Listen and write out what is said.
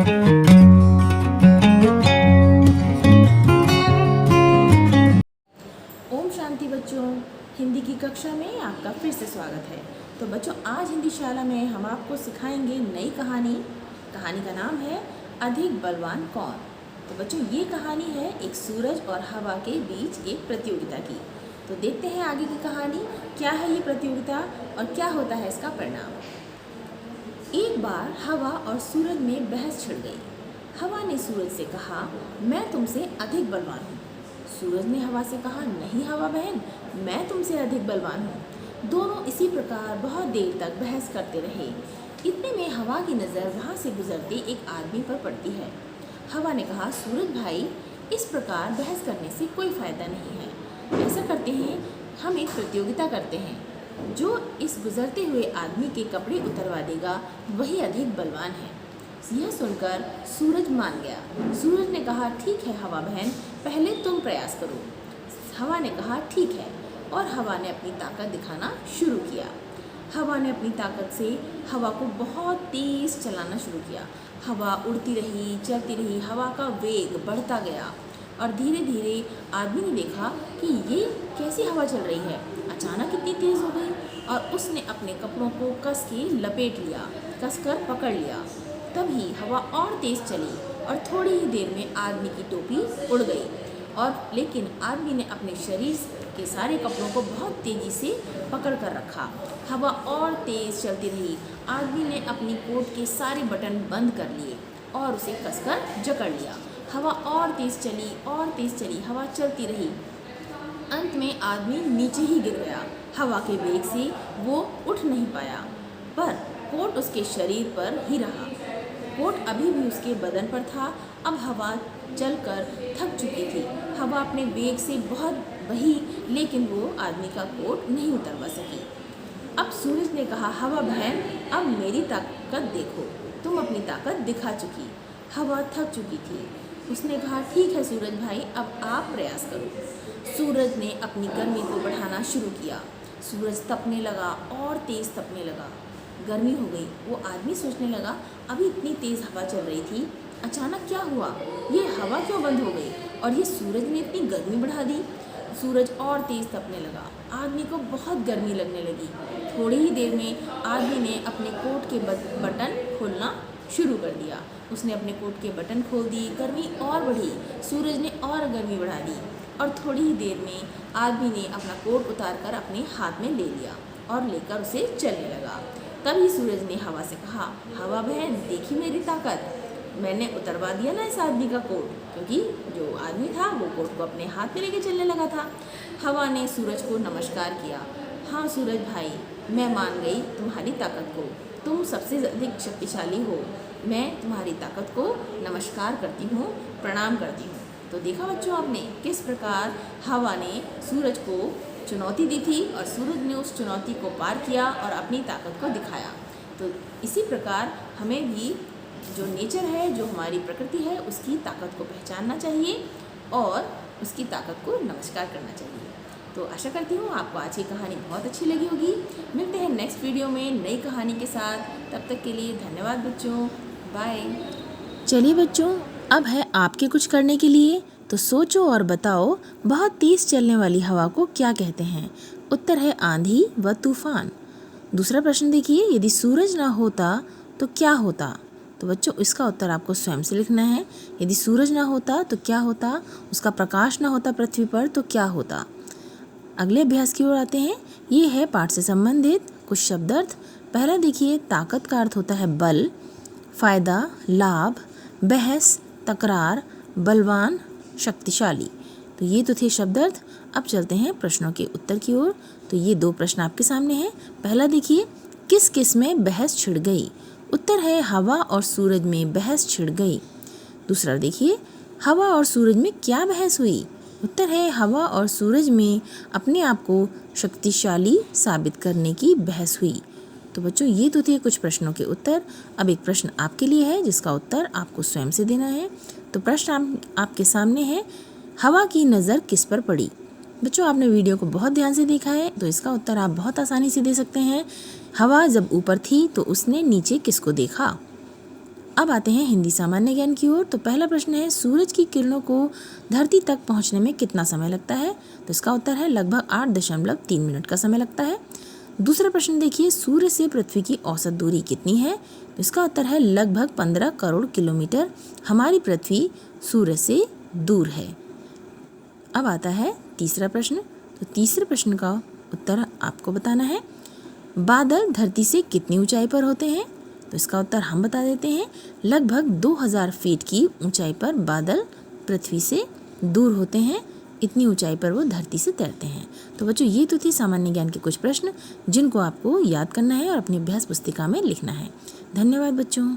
ओम शांति बच्चों, हिंदी की कक्षा में आपका फिर से स्वागत है। तो बच्चों, आज हिंदी शाला में हम आपको सिखाएंगे नई कहानी। कहानी का नाम है अधिक बलवान कौन। तो बच्चों, ये कहानी है एक सूरज और हवा के बीच एक प्रतियोगिता की। तो देखते हैं आगे की कहानी, क्या है ये प्रतियोगिता और क्या होता है इसका परिणाम। एक बार हवा और सूरज में बहस छिड़ गई। हवा ने सूरज से कहा, मैं तुमसे अधिक बलवान हूँ। सूरज ने हवा से कहा, नहीं हवा बहन, मैं तुमसे अधिक बलवान हूँ। दोनों इसी प्रकार बहुत देर तक बहस करते रहे। इतने में हवा की नज़र वहाँ से गुजरते एक आदमी पर पड़ती है। हवा ने कहा, सूरज भाई, इस प्रकार बहस करने से कोई फ़ायदा नहीं है। ऐसा करते हैं, हम एक प्रतियोगिता करते हैं। जो इस गुजरते हुए आदमी के कपड़े उतरवा देगा वही अधिक बलवान है। यह सुनकर सूरज मान गया। सूरज ने कहा, ठीक है हवा बहन, पहले तुम प्रयास करो। हवा ने कहा, ठीक है, और हवा ने अपनी ताकत दिखाना शुरू किया। हवा ने अपनी ताकत से हवा को बहुत तेज़ चलाना शुरू किया। हवा उड़ती रही, चलती रही, हवा का वेग बढ़ता गया और धीरे धीरे आदमी ने देखा कि ये कैसी हवा चल रही है, अचानक इतनी तेज़ हो गई। और उसने अपने कपड़ों को कस के लपेट लिया, कसकर पकड़ लिया। तभी हवा और तेज़ चली और थोड़ी ही देर में आदमी की टोपी उड़ गई। और लेकिन आदमी ने अपने शरीर के सारे कपड़ों को बहुत तेज़ी से पकड़ कर रखा। हवा और तेज़ चलती रही। आदमी ने अपनी कोट के सारे बटन बंद कर लिए और उसे कसकर जकड़ लिया। हवा और तेज़ चली और तेज़ चली, हवा चलती रही। अंत में आदमी नीचे ही गिर गया। हवा के वेग से वो उठ नहीं पाया, पर कोट उसके शरीर पर ही रहा। कोट अभी भी उसके बदन पर था। अब हवा चलकर थक चुकी थी। हवा अपने वेग से बहुत बही, लेकिन वो आदमी का कोट नहीं उतरवा सकी। अब सूरज ने कहा, हवा बहन, अब मेरी ताकत देखो, तुम अपनी ताकत दिखा चुकी। हवा थक चुकी थी। उसने कहा, ठीक है सूरज भाई, अब आप प्रयास करो। सूरज ने अपनी गर्मी को बढ़ाना शुरू किया। सूरज तपने लगा और तेज़ तपने लगा। गर्मी हो गई। वो आदमी सोचने लगा, अभी इतनी तेज़ हवा चल रही थी, अचानक क्या हुआ, ये हवा क्यों बंद हो गई और ये सूरज ने इतनी गर्मी बढ़ा दी। सूरज और तेज़ तपने लगा। आदमी को बहुत गर्मी लगने लगी। थोड़ी ही देर में आदमी ने अपने कोट के बटन खोलना शुरू कर दिया। उसने अपने कोट के बटन खोल दिए। गर्मी और बढ़ी। सूरज ने और गर्मी बढ़ा दी और थोड़ी ही देर में आदमी ने अपना कोट उतार कर अपने हाथ में ले लिया और लेकर उसे चलने लगा। तभी सूरज ने हवा से कहा, हवा बहन, देखी मेरी ताकत, मैंने उतरवा दिया ना इस आदमी का कोट, क्योंकि जो आदमी था वो कोट को अपने हाथ में लेके चलने लगा था। हवा ने सूरज को नमस्कार किया। हाँ सूरज भाई, मैं मान गई तुम्हारी ताकत को, तुम सबसे अधिक शक्तिशाली हो। मैं तुम्हारी ताकत को नमस्कार करती हूँ, प्रणाम करती हूँ। तो देखा बच्चों आपने किस प्रकार हवा ने सूरज को चुनौती दी थी और सूरज ने उस चुनौती को पार किया और अपनी ताकत को दिखाया। तो इसी प्रकार हमें भी जो नेचर है, जो हमारी प्रकृति है, उसकी ताकत को पहचानना चाहिए और उसकी ताकत को नमस्कार करना चाहिए। तो आशा करती हूँ आपको आज की कहानी बहुत अच्छी लगी होगी। मिलते हैं नेक्स्ट वीडियो में नई कहानी के साथ। तब तक के लिए धन्यवाद बच्चों, बाय। चलिए बच्चों, अब है आपके कुछ करने के लिए। तो सोचो और बताओ, बहुत तेज़ चलने वाली हवा को क्या कहते हैं? उत्तर है आंधी व तूफान। दूसरा प्रश्न देखिए, यदि सूरज ना होता तो क्या होता? तो बच्चों, इसका उत्तर आपको स्वयं से लिखना है। यदि सूरज ना होता तो क्या होता? उसका प्रकाश ना होता पृथ्वी पर तो क्या होता? अगले अभ्यास की ओर आते हैं। ये है पाठ से संबंधित कुछ शब्दार्थ। पहला देखिए, ताकत का अर्थ होता है बल, फायदा, लाभ, बहस, तकरार, बलवान, शक्तिशाली। तो ये तो थे शब्दार्थ। अब चलते हैं प्रश्नों के उत्तर की ओर। तो ये दो प्रश्न आपके सामने हैं। पहला देखिए, किस किस में बहस छिड़ गई? उत्तर है हवा और सूरज में बहस छिड़ गई। दूसरा देखिए, हवा और सूरज में क्या बहस हुई? उत्तर है हवा और सूरज में अपने आप को शक्तिशाली साबित करने की बहस हुई। तो बच्चों, ये तो थे कुछ प्रश्नों के उत्तर। अब एक प्रश्न आपके लिए है जिसका उत्तर आपको स्वयं से देना है। तो प्रश्न आपके सामने है, हवा की नज़र किस पर पड़ी? बच्चों, आपने वीडियो को बहुत ध्यान से देखा है, तो इसका उत्तर आप बहुत आसानी से दे सकते हैं। हवा जब ऊपर थी तो उसने नीचे किसको देखा? अब आते हैं हिंदी सामान्य ज्ञान की ओर। तो पहला प्रश्न है, सूरज की किरणों को धरती तक पहुंचने में कितना समय लगता है? तो इसका उत्तर है लगभग 8.3 मिनट का समय लगता है। दूसरा प्रश्न देखिए, सूर्य से पृथ्वी की औसत दूरी कितनी है? तो इसका उत्तर है लगभग 15 करोड़ किलोमीटर हमारी पृथ्वी सूर्य से दूर है। अब आता है तीसरा प्रश्न। तो तीसरे प्रश्न का उत्तर आपको बताना है, बादल धरती से कितनी ऊंचाई पर होते हैं? तो इसका उत्तर हम बता देते हैं, लगभग 2000 फीट की ऊंचाई पर बादल पृथ्वी से दूर होते हैं, इतनी ऊंचाई पर वो धरती से तैरते हैं। तो बच्चों, ये तो थी सामान्य ज्ञान के कुछ प्रश्न जिनको आपको याद करना है और अपनी अभ्यास पुस्तिका में लिखना है। धन्यवाद बच्चों।